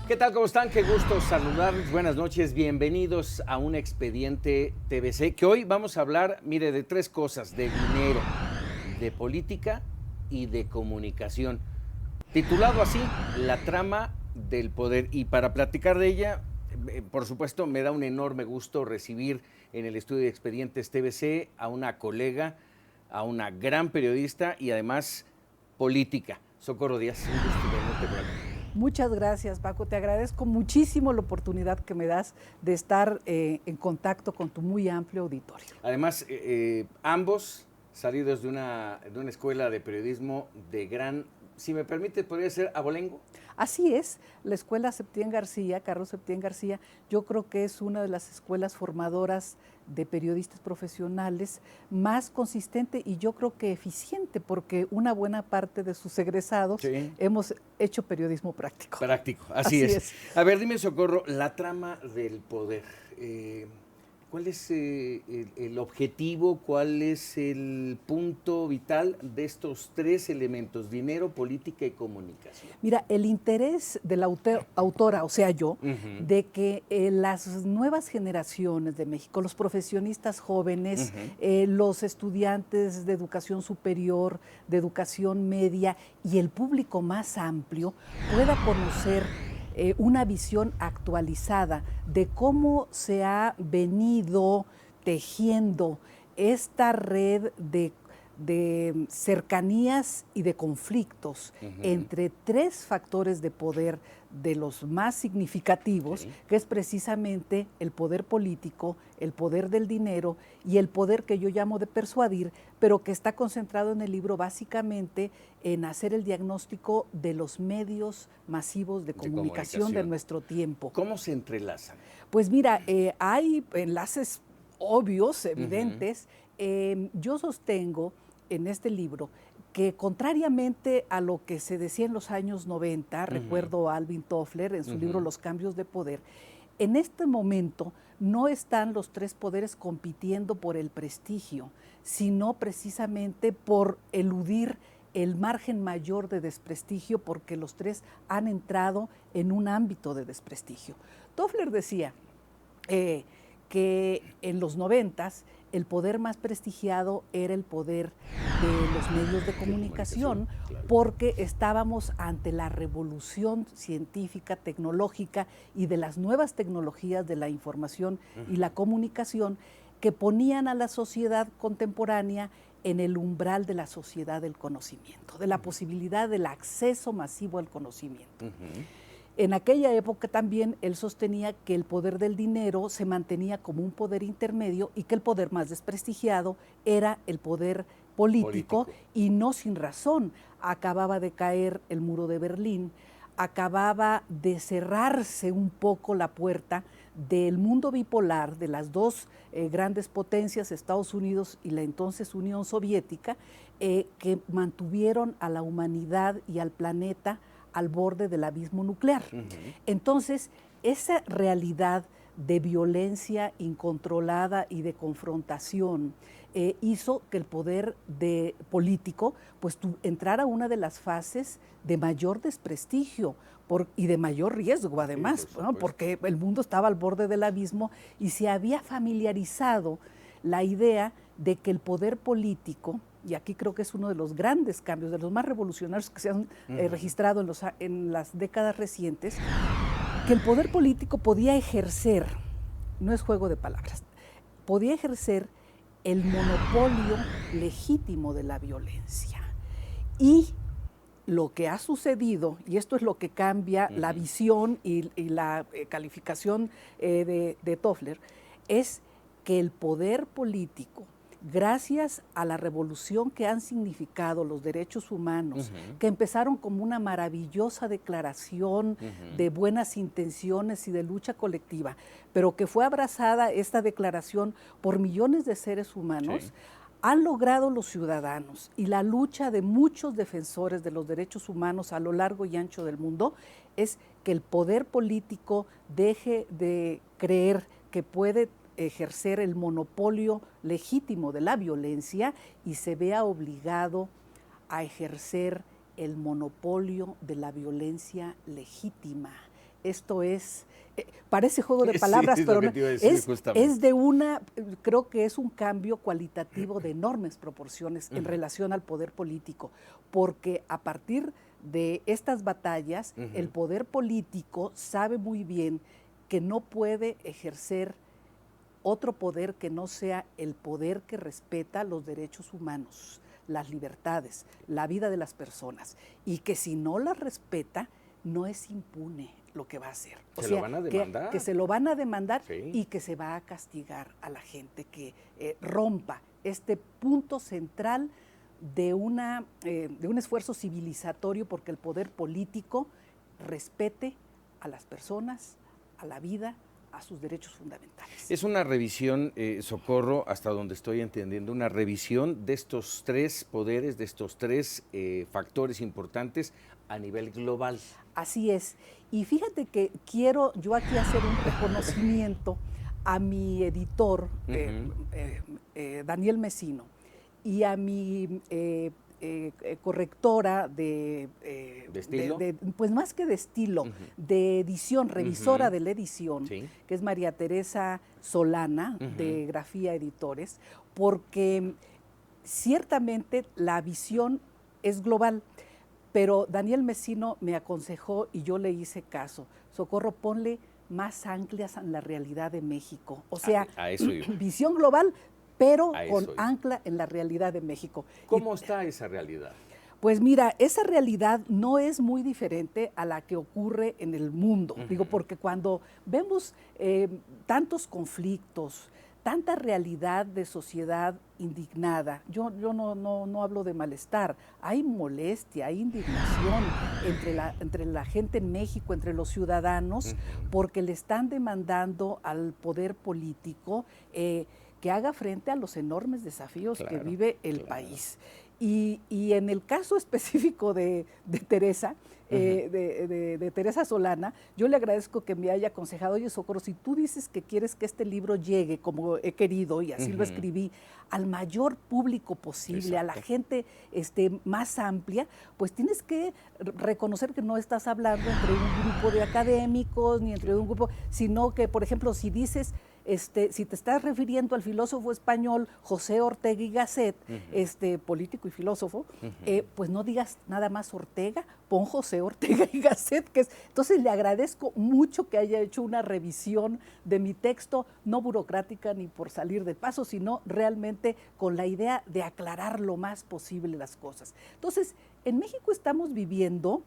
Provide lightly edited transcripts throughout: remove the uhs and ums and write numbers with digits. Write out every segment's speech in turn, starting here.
¿Qué tal? ¿Cómo están? Qué gusto saludarles. Buenas noches. Bienvenidos a un Expediente TVC, que hoy vamos a hablar, mire, de tres cosas: de dinero, de política y de comunicación. Titulado así, La trama del poder. Y para platicar de ella, por supuesto, me da un enorme gusto recibir en el estudio de Expedientes TVC a una colega, a una gran periodista y además política. Socorro Díaz, un gusto tenerte por aquí. Muchas gracias, Paco. Te agradezco muchísimo la oportunidad que me das de estar en contacto con tu muy amplio auditorio. Además, ambos salidos de una escuela de periodismo de gran, si me permite, podría ser abolengo. Así es, la Escuela Septién García, Carlos Septién García, yo creo que es una de las escuelas formadoras de periodistas profesionales más consistente y yo creo que eficiente, porque una buena parte de sus egresados hemos hecho periodismo práctico. Práctico, así es. A ver, dime, Socorro, la trama del poder. ¿Cuál es el objetivo, cuál es el punto vital de estos tres elementos: dinero, política y comunicación? Mira, el interés de la autora, o sea yo, de que las nuevas generaciones de México, los profesionistas jóvenes, los estudiantes de educación superior, de educación media y el público más amplio pueda conocer una visión actualizada de cómo se ha venido tejiendo esta red de cercanías y de conflictos entre tres factores de poder de los más significativos, que es precisamente el poder político, el poder del dinero y el poder que yo llamo de persuadir, pero que está concentrado en el libro básicamente en hacer el diagnóstico de los medios masivos de comunicación de nuestro tiempo. ¿Cómo se entrelazan? Pues mira, hay enlaces obvios, evidentes. Yo sostengo en este libro que, contrariamente a lo que se decía en los años 90, recuerdo a Alvin Toffler en su libro Los cambios de poder, en este momento no están los tres poderes compitiendo por el prestigio, sino precisamente por eludir el margen mayor de desprestigio, porque los tres han entrado en un ámbito de desprestigio. Toffler decía que en los 90s el poder más prestigiado era el poder de los medios de comunicación, porque estábamos ante la revolución científica, tecnológica y de las nuevas tecnologías de la información y la comunicación, que ponían a la sociedad contemporánea en el umbral de la sociedad del conocimiento, de la posibilidad del acceso masivo al conocimiento. En aquella época también él sostenía que el poder del dinero se mantenía como un poder intermedio y que el poder más desprestigiado era el poder político. Y no sin razón. Acababa de caer el muro de Berlín, acababa de cerrarse un poco la puerta del mundo bipolar de las dos grandes potencias, Estados Unidos y la entonces Unión Soviética, que mantuvieron a la humanidad y al planeta al borde del abismo nuclear. Entonces, esa realidad de violencia incontrolada y de confrontación hizo que el poder político pues entrara a una de las fases de mayor desprestigio y de mayor riesgo, además, ¿no? Porque el mundo estaba al borde del abismo y se había familiarizado la idea de que el poder político, y aquí creo que es uno de los grandes cambios, de los más revolucionarios que se han registrado en las décadas recientes, que el poder político podía ejercer, no es juego de palabras, podía ejercer el monopolio legítimo de la violencia. Y lo que ha sucedido, y esto es lo que cambia la visión y la calificación de Toffler, es que el poder político, gracias a la revolución que han significado los derechos humanos, que empezaron como una maravillosa declaración de buenas intenciones y de lucha colectiva, pero que fue abrazada esta declaración por millones de seres humanos, han logrado los ciudadanos y la lucha de muchos defensores de los derechos humanos a lo largo y ancho del mundo es que el poder político deje de creer que puede ejercer el monopolio legítimo de la violencia y se vea obligado a ejercer el monopolio de la violencia legítima. esto es, parece juego de palabras, sí, pero no, es de una, creo que es un cambio cualitativo de enormes proporciones en relación al poder político, porque a partir de estas batallas, el poder político sabe muy bien que no puede ejercer otro poder que no sea el poder que respeta los derechos humanos, las libertades, la vida de las personas, y que si no las respeta, no es impune lo que va a hacer. Lo van a demandar. Que se lo van a demandar, sí, y que se va a castigar a la gente que rompa este punto central de un esfuerzo civilizatorio porque el poder político respete a las personas, a la vida, a sus derechos fundamentales. Es una revisión, Socorro, hasta donde estoy entendiendo, una revisión de estos tres poderes, de estos tres factores importantes a nivel global. Así es. Y fíjate que quiero yo aquí hacer un reconocimiento a mi editor, Daniel Mesino, y a mi correctora ¿De estilo? pues más que de estilo, de edición, revisora de la edición, sí, que es María Teresa Solana, de Grafía Editores, porque ciertamente la visión es global, pero Daniel Mesino me aconsejó y yo le hice caso. Socorro, ponle más anclas en la realidad de México. O sea, a eso iba. Visión global, pero con iba. ancla en la realidad de México. ¿Cómo está esa realidad? Pues mira, esa realidad no es muy diferente a la que ocurre en el mundo. Digo, porque cuando vemos tantos conflictos, tanta realidad de sociedad indignada, yo no hablo de malestar, hay molestia, hay indignación entre la gente en México, entre los ciudadanos, porque le están demandando al poder político que haga frente a los enormes desafíos que vive el país. Y en el caso específico de Teresa, de Teresa Solana, yo le agradezco que me haya aconsejado: oye, Socorro, si tú dices que quieres que este libro llegue, como he querido, y así lo escribí, al mayor público posible, a la gente más amplia, pues tienes que reconocer que no estás hablando entre un grupo de académicos, ni entre un grupo, sino que, por ejemplo, si dices, si te estás refiriendo al filósofo español José Ortega y Gasset, político y filósofo, pues no digas nada más Ortega, pon José Ortega y Gasset, entonces le agradezco mucho que haya hecho una revisión de mi texto, no burocrática ni por salir de paso, sino realmente con la idea de aclarar lo más posible las cosas. Entonces, en México estamos viviendo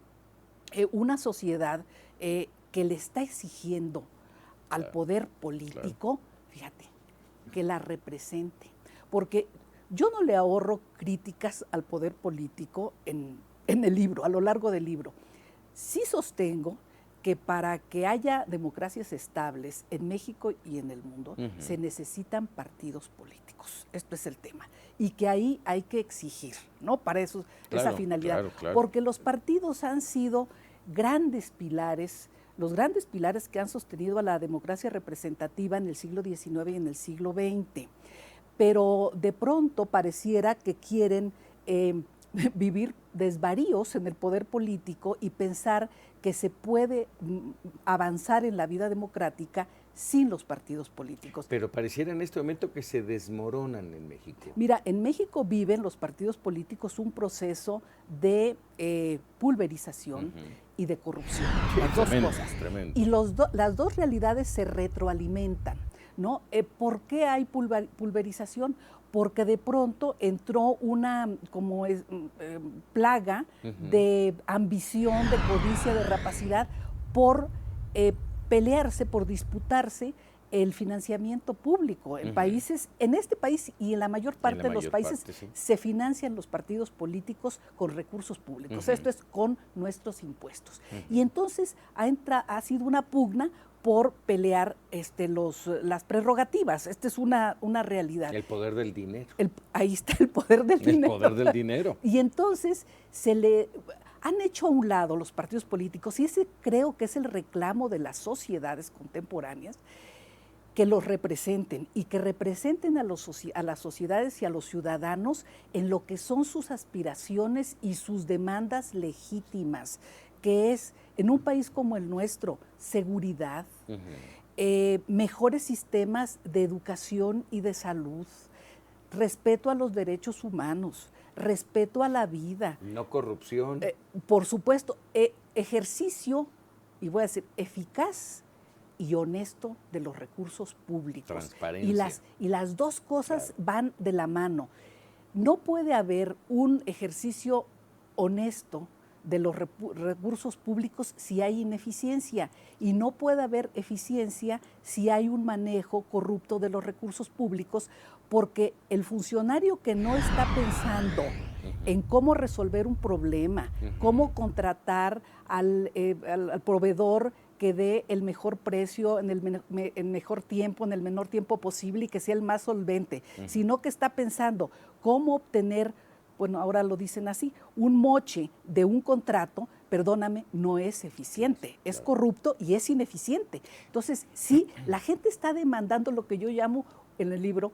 una sociedad que le está exigiendo al poder político, fíjate, que la represente. Porque yo no le ahorro críticas al poder político en el libro, a lo largo del libro. Sí sostengo que para que haya democracias estables en México y en el mundo, se necesitan partidos políticos. Esto es el tema. Y que ahí hay que exigir, ¿no? Para eso, esa finalidad. Porque los partidos han sido grandes pilares, los grandes pilares que han sostenido a la democracia representativa en el siglo XIX y en el siglo XX. Pero de pronto pareciera que quieren vivir desvaríos en el poder político y pensar que se puede avanzar en la vida democrática sin los partidos políticos. Pero pareciera en este momento que se desmoronan en México. Mira, en México viven los partidos políticos un proceso de pulverización y de corrupción. Sí, las tremendo, dos cosas. Tremendo. Y las dos realidades se retroalimentan, ¿no? ¿Por qué hay pulverización? Porque de pronto entró una plaga de ambición, de codicia, de rapacidad por pelearse, por disputarse el financiamiento público. En en este país y en la mayor parte de los países se financian los partidos políticos con recursos públicos. Esto es con nuestros impuestos. Y entonces ha sido una pugna por pelear las prerrogativas. Esta es una realidad. El poder del dinero. Ahí está el poder del dinero. El poder del dinero. Y entonces han hecho a un lado los partidos políticos, y ese creo que es el reclamo de las sociedades contemporáneas, que los representen y que representen a las sociedades y a los ciudadanos en lo que son sus aspiraciones y sus demandas legítimas. que es, en un país como el nuestro, seguridad, mejores sistemas de educación y de salud, respeto a los derechos humanos, respeto a la vida. No corrupción. Por supuesto, ejercicio, y voy a decir, eficaz y honesto de los recursos públicos. Transparencia. Y las dos cosas van de la mano. No puede haber un ejercicio honesto de los recursos públicos si hay ineficiencia, y no puede haber eficiencia si hay un manejo corrupto de los recursos públicos, porque el funcionario que no está pensando en cómo resolver un problema, cómo contratar al proveedor que dé el mejor precio en el mejor tiempo, en el menor tiempo posible y que sea el más solvente, sino que está pensando cómo obtener, bueno, ahora lo dicen así, un moche de un contrato, perdóname, no es eficiente, es corrupto y es ineficiente. Entonces, sí, la gente está demandando lo que yo llamo en el libro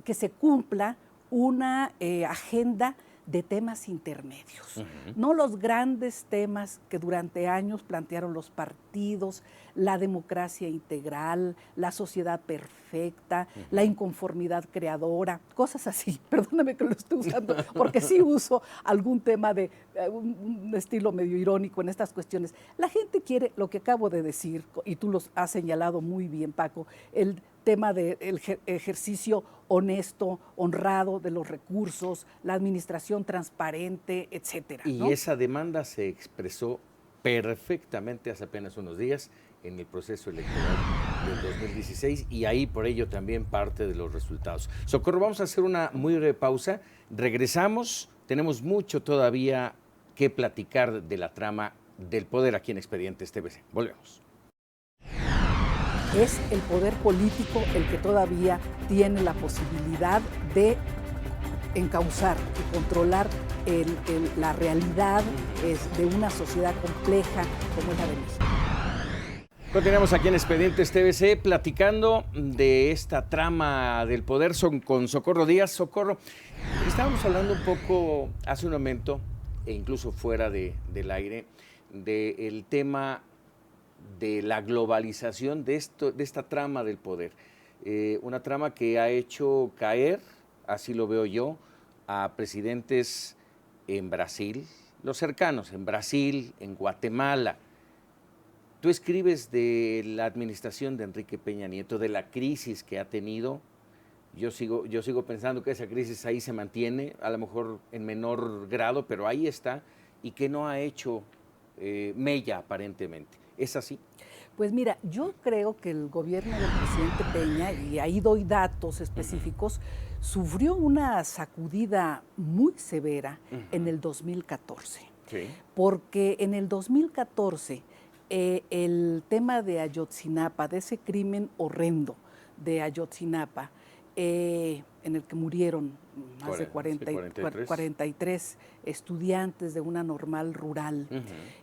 que se cumpla una agenda de temas intermedios, no los grandes temas que durante años plantearon los partidos, la democracia integral, la sociedad perfecta, la inconformidad creadora, cosas así. Perdóname que lo estoy usando, porque sí uso algún tema de un estilo medio irónico en estas cuestiones. La gente quiere lo que acabo de decir, y tú los has señalado muy bien, Paco, el tema del ejercicio honesto, honrado de los recursos, la administración transparente, etcétera, ¿no? Y esa demanda se expresó perfectamente hace apenas unos días en el proceso electoral del 2016, y ahí por ello también parte de los resultados. Socorro, vamos a hacer una muy breve pausa. Regresamos, tenemos mucho todavía que platicar de la trama del poder aquí en Expedientes TVC. Volvemos. Es el poder político el que todavía tiene la posibilidad de encauzar y controlar la realidad de una sociedad compleja como es la de México. Continuamos aquí en Expedientes TVC platicando de esta trama del poder con Socorro Díaz. Socorro, estábamos hablando un poco hace un momento, e incluso fuera del aire, del tema de la globalización de esta trama del poder. Una trama que ha hecho caer, así lo veo yo, a presidentes en Brasil, los cercanos, en Brasil, en Guatemala. Tú escribes de la administración de Enrique Peña Nieto, de la crisis que ha tenido. Yo sigo pensando que esa crisis ahí se mantiene, a lo mejor en menor grado, pero ahí está, y que no ha hecho mella aparentemente. ¿Es así? Pues mira, yo creo que el gobierno del presidente Peña, y ahí doy datos específicos, sufrió una sacudida muy severa en el 2014. Sí. Porque en el 2014 el tema de Ayotzinapa, de ese crimen horrendo de Ayotzinapa, en el que murieron más de 43 estudiantes de una normal rural,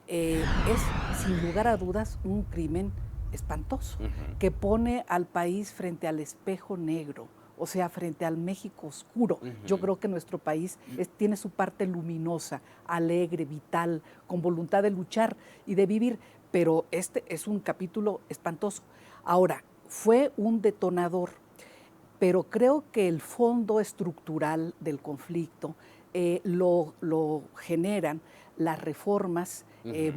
es sin lugar a dudas un crimen espantoso, que pone al país frente al espejo negro, o sea, frente al México oscuro. Yo creo que nuestro país tiene su parte luminosa, alegre, vital, con voluntad de luchar y de vivir, pero este es un capítulo espantoso. Ahora, fue un detonador, pero creo que el fondo estructural del conflicto lo generan las reformas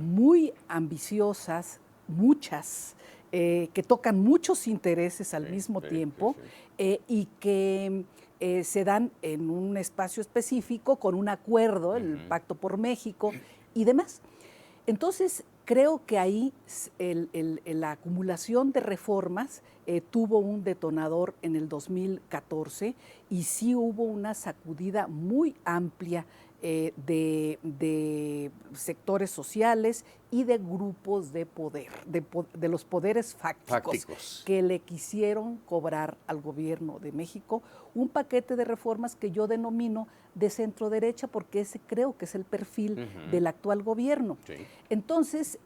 muy ambiciosas, muchas, que tocan muchos intereses al mismo tiempo y que se dan en un espacio específico con un acuerdo, el Pacto por México y demás. Entonces, creo que ahí la acumulación de reformas tuvo un detonador en el 2014 y sí hubo una sacudida muy amplia de sectores sociales y de grupos de poder, de los poderes fácticos que le quisieron cobrar al gobierno de México un paquete de reformas que yo denomino de centro derecha, porque ese creo que es el perfil del actual gobierno. Sí. Entonces,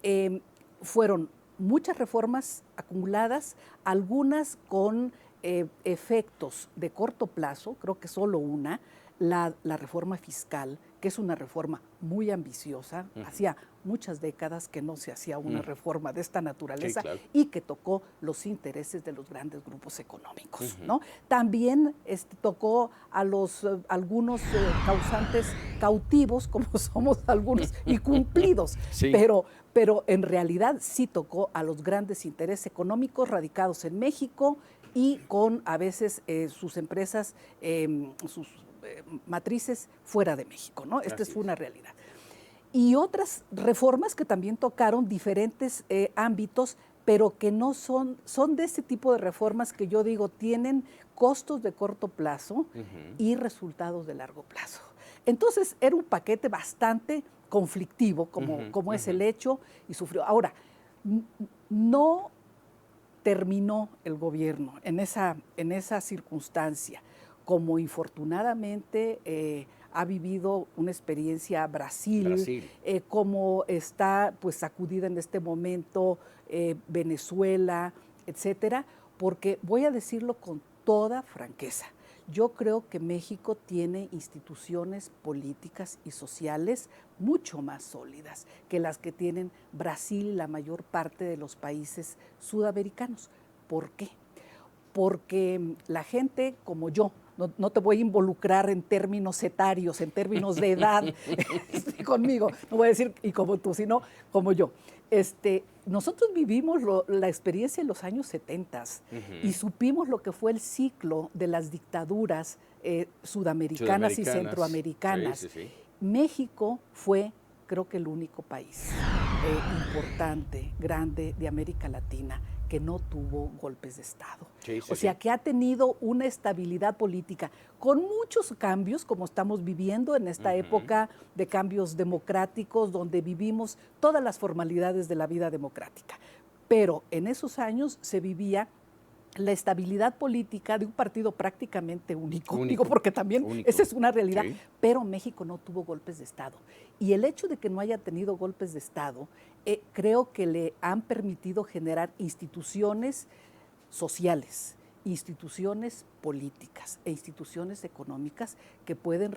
fueron muchas reformas acumuladas, algunas con efectos de corto plazo, creo que solo una, la reforma fiscal, que es una reforma muy ambiciosa, hacía muchas décadas que no se hacía una reforma de esta naturaleza, Sí, claro. y que tocó los intereses de los grandes grupos económicos, ¿no? También tocó a algunos causantes cautivos, como somos algunos, y cumplidos, Sí. pero en realidad sí tocó a los grandes intereses económicos radicados en México y con a veces sus empresas, sus matrices fuera de México, ¿no? Esta fue una realidad. Y otras reformas que también tocaron diferentes ámbitos, pero que no son de ese tipo de reformas que yo digo tienen costos de corto plazo y resultados de largo plazo. Entonces era un paquete bastante conflictivo, como es el hecho, y sufrió. Ahora, no terminó el gobierno en esa circunstancia, como infortunadamente ha vivido una experiencia Brasil. Como está pues sacudida en este momento Venezuela, etcétera, porque voy a decirlo con toda franqueza. Yo creo que México tiene instituciones políticas y sociales mucho más sólidas que las que tienen Brasil y la mayor parte de los países sudamericanos. ¿Por qué? Porque la gente como yo, no te voy a involucrar en términos etarios, en términos de edad conmigo, no voy a decir y como tú, sino como yo. Nosotros vivimos la experiencia en los años 70 y supimos lo que fue el ciclo de las dictaduras sudamericanas y centroamericanas. Sí. México fue, creo que el único país importante, grande de América Latina que no tuvo golpes de Estado. O sea, que ha tenido una estabilidad política con muchos cambios, como estamos viviendo en esta época de cambios democráticos, donde vivimos todas las formalidades de la vida democrática. Pero en esos años se vivía la estabilidad política de un partido prácticamente único. Digo, porque también esa es una realidad, pero México no tuvo golpes de Estado. Y el hecho de que no haya tenido golpes de Estado, creo que le han permitido generar instituciones sociales, instituciones políticas e instituciones económicas que pueden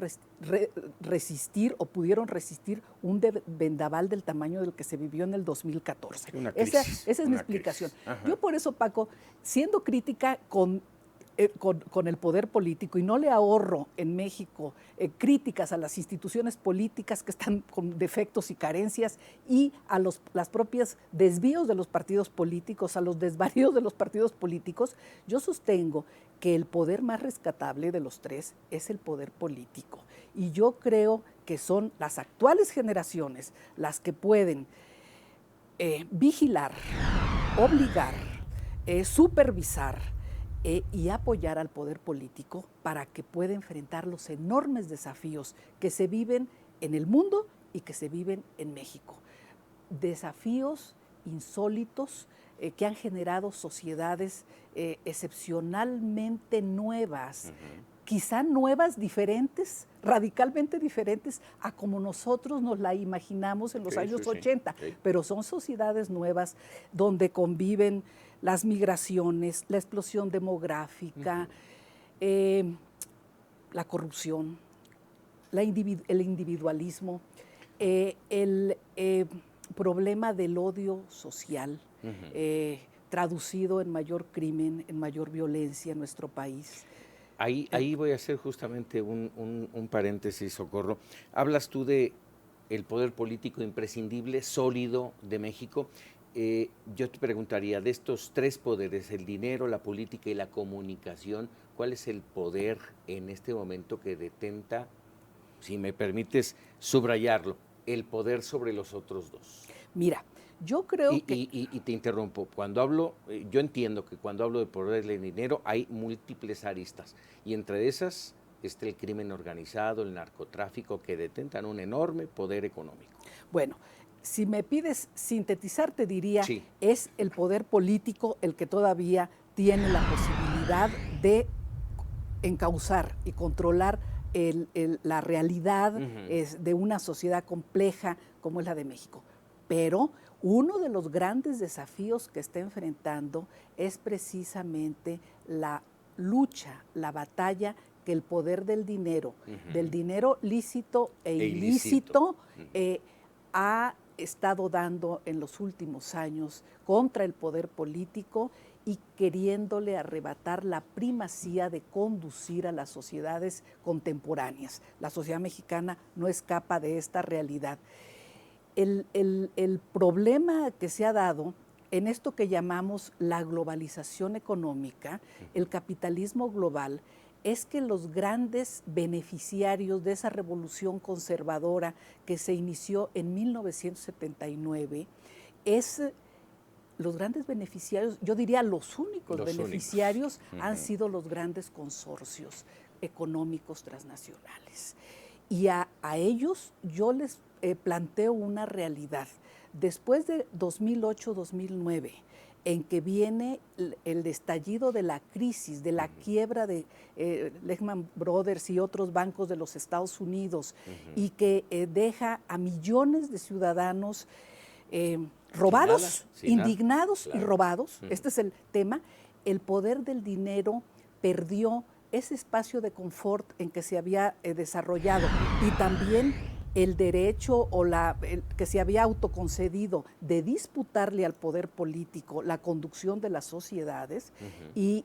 resistir o pudieron resistir un vendaval del tamaño del que se vivió en el 2014. Esa es mi explicación. Yo por eso, Paco, siendo crítica con el poder político, y no le ahorro en México críticas a las instituciones políticas que están con defectos y carencias y a los propios desvíos de los partidos políticos, a los desvaríos de los partidos políticos, yo sostengo que el poder más rescatable de los tres es el poder político. Y yo creo que son las actuales generaciones las que pueden vigilar, obligar, supervisar, y apoyar al poder político para que pueda enfrentar los enormes desafíos que se viven en el mundo y que se viven en México. Desafíos insólitos que han generado sociedades excepcionalmente nuevas, quizá nuevas, diferentes, radicalmente diferentes a como nosotros nos la imaginamos en los años 80, pero son sociedades nuevas donde conviven las migraciones, la explosión demográfica, la corrupción, el individualismo, el problema del odio social, traducido en mayor crimen, en mayor violencia en nuestro país. Ahí voy a hacer justamente un paréntesis, Socorro. Hablas tú de el poder político imprescindible, sólido de México. Yo te preguntaría, de estos tres poderes, el dinero, la política y la comunicación, ¿cuál es el poder en este momento que detenta, si me permites subrayarlo, el poder sobre los otros dos? Mira, yo creo que... Y te interrumpo, yo entiendo que cuando hablo de poder del dinero hay múltiples aristas, y entre esas está el crimen organizado, el narcotráfico, que detentan un enorme poder económico. Bueno, si me pides sintetizar, te diría, es el poder político el que todavía tiene la posibilidad de encauzar y controlar la realidad de una sociedad compleja como es la de México. Pero uno de los grandes desafíos que está enfrentando es precisamente la lucha, la batalla que el poder del dinero lícito e ilícito, ha estado dando en los últimos años contra el poder político y queriéndole arrebatar la primacía de conducir a las sociedades contemporáneas. La sociedad mexicana no escapa de esta realidad. El problema que se ha dado en esto que llamamos la globalización económica, el capitalismo global, es que los grandes beneficiarios de esa revolución conservadora que se inició en 1979, los grandes beneficiarios, yo diría los únicos beneficiarios, han sido los grandes consorcios económicos transnacionales. Y a ellos yo les planteo una realidad. Después de 2008-2009, en que viene el estallido de la crisis, de la quiebra de Lehman Brothers y otros bancos de los Estados Unidos, y que deja a millones de ciudadanos robados, indignados y robados, este es el tema, el poder del dinero perdió ese espacio de confort en que se había desarrollado, y también el derecho que se había autoconcedido de disputarle al poder político la conducción de las sociedades, y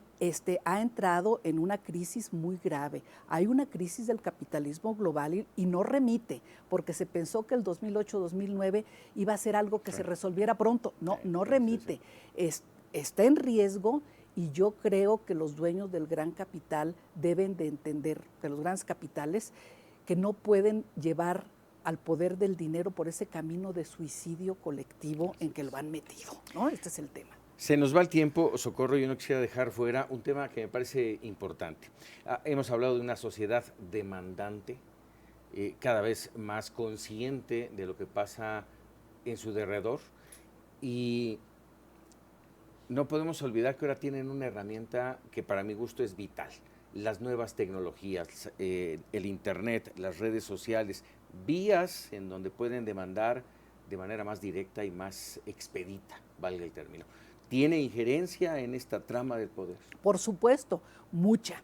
ha entrado en una crisis muy grave. Hay una crisis del capitalismo global y no remite, porque se pensó que el 2008-2009 iba a ser algo que se resolviera pronto. No remite. Está en riesgo, y yo creo que los dueños del gran capital deben de entender, de los grandes capitales, que no pueden llevar al poder del dinero por ese camino de suicidio colectivo en que lo han metido, ¿no? Este es el tema. Se nos va el tiempo, Socorro, yo no quisiera dejar fuera un tema que me parece importante. Hemos hablado de una sociedad demandante, cada vez más consciente de lo que pasa en su derredor, y no podemos olvidar que ahora tienen una herramienta que para mi gusto es vital: las nuevas tecnologías, el internet, las redes sociales, vías en donde pueden demandar de manera más directa y más expedita, valga el término. ¿Tiene injerencia en esta trama del poder? Por supuesto, mucha.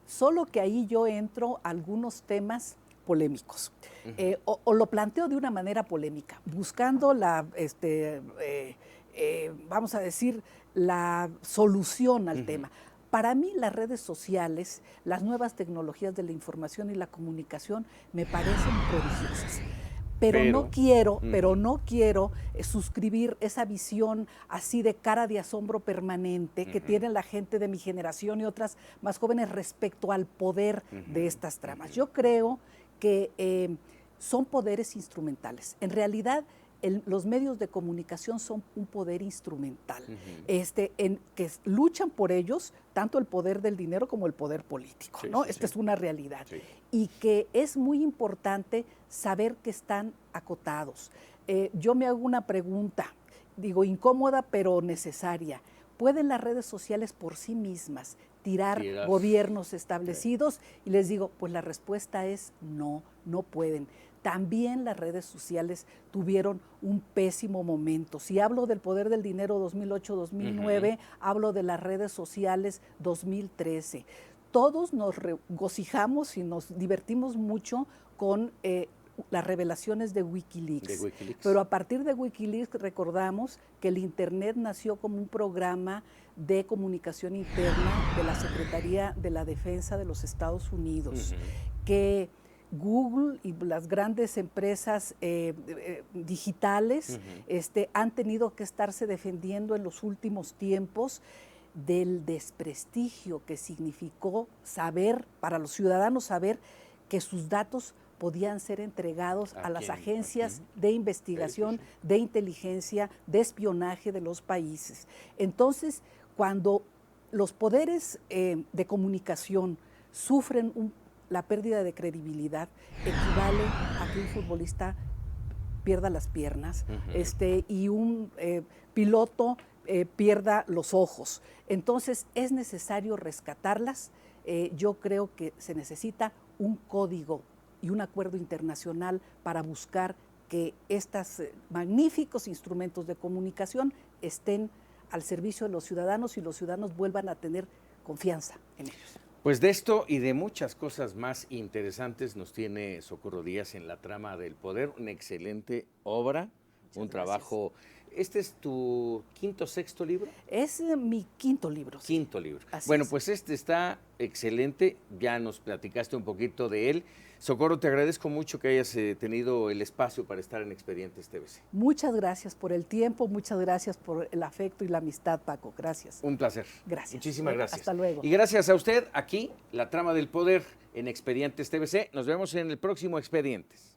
Solo que ahí yo entro a algunos temas polémicos, o lo planteo de una manera polémica, buscando vamos a decir, la solución al tema. Para mí las redes sociales, las nuevas tecnologías de la información y la comunicación me parecen prodigiosas. Pero no quiero suscribir esa visión así de cara de asombro permanente que tiene la gente de mi generación y otras más jóvenes respecto al poder de estas tramas. Yo creo que son poderes instrumentales. En realidad, los medios de comunicación son un poder instrumental, que luchan por ellos tanto el poder del dinero como el poder político, ¿no? Esta es una realidad. Sí. Y que es muy importante saber que están acotados. Yo me hago una pregunta, digo, incómoda pero necesaria. ¿Pueden las redes sociales por sí mismas tirar gobiernos establecidos? Y les digo, pues la respuesta es no, no pueden. También las redes sociales tuvieron un pésimo momento. Si hablo del poder del dinero 2008-2009, hablo de las redes sociales 2013. Todos nos regocijamos y nos divertimos mucho con las revelaciones de Wikileaks. Pero a partir de Wikileaks recordamos que el Internet nació como un programa de comunicación interna de la Secretaría de la Defensa de los Estados Unidos, que Google y las grandes empresas digitales han tenido que estarse defendiendo en los últimos tiempos del desprestigio que significó saber, para los ciudadanos saber que sus datos podían ser entregados a las agencias de investigación, de inteligencia, de espionaje de los países. Entonces, cuando los poderes de comunicación sufren la pérdida de credibilidad, equivale a que un futbolista pierda las piernas y un piloto pierda los ojos. Entonces es necesario rescatarlas. Yo creo que se necesita un código y un acuerdo internacional para buscar que estos magníficos instrumentos de comunicación estén al servicio de los ciudadanos y los ciudadanos vuelvan a tener confianza en ellos. Pues de esto y de muchas cosas más interesantes nos tiene Socorro Díaz en La Trama del Poder, una excelente obra, un trabajo. ¿Este es tu quinto, sexto libro? Es mi quinto libro. Sí. Quinto libro. Así bueno, es. pues este está excelente, ya nos platicaste un poquito de él. Socorro, te agradezco mucho que hayas tenido el espacio para estar en Expedientes TVC. Muchas gracias por el tiempo, muchas gracias por el afecto y la amistad, Paco. Gracias. Un placer. Gracias. Muchísimas gracias. Hasta luego. Y gracias a usted, aquí, La Trama del Poder en Expedientes TVC. Nos vemos en el próximo Expedientes.